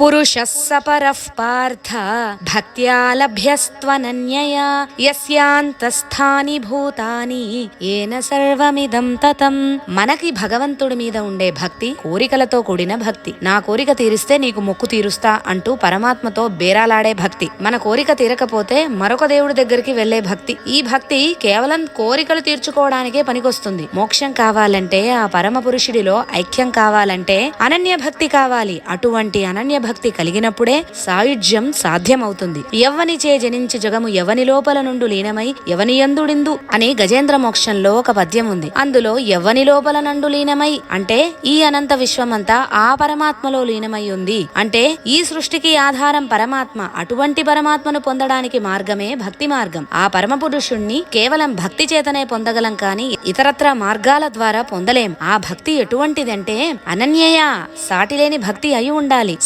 పురుషः సపరః పార్థ భక్త్యా లభ్యస్త్వనన్యయా యస్యాంతస్థాని భూతాని ఏన సర్వమిదం తతం. మనకి భగవంతుడి మీద ఉండే భక్తి కోరికలతో కూడిన భక్తి. నా కోరిక తీరిస్తే నీకు మొక్కు తీరుస్తా అంటూ పరమాత్మతో బేరాలాడే భక్తి. మన కోరిక తీరకపోతే మరొక దేవుడి దగ్గరికి వెళ్లే భక్తి. ఈ భక్తి కేవలం కోరికలు తీర్చుకోవడానికే పనికొస్తుంది. మోక్షం కావాలంటే, ఆ పరమ పురుషుడిలో ఐక్యం కావాలంటే అనన్య భక్తి కావాలి. అటువంటి అనన్య భక్తి కలిగినప్పుడే సాయుజ్యం సాధ్యమవుతుంది. యవ్వనిచే జనించి జగము యవని లోపల నుండు లీనమై యవని యందుడిందు అనే గజేంద్ర మోక్షంలో ఒక పద్యం ఉంది. అందులో యవ్వని లోపల నండు లీనమై అంటే ఈ అనంత విశ్వమంతా ఆ పరమాత్మలో లీనమై ఉంది. అంటే ఈ సృష్టికి ఆధారం పరమాత్మ. అటువంటి పరమాత్మను పొందడానికి మార్గమే భక్తి మార్గం. ఆ పరమ పురుషుణ్ణి కేవలం భక్తి చేతనే పొందగలం కానీ ఇతరత్ర మార్గాల ద్వారా పొందలేం. ఆ భక్తి ఎటువంటిదంటే అనన్యయ, సాటిలేని భక్తి అయి ఉండాలి.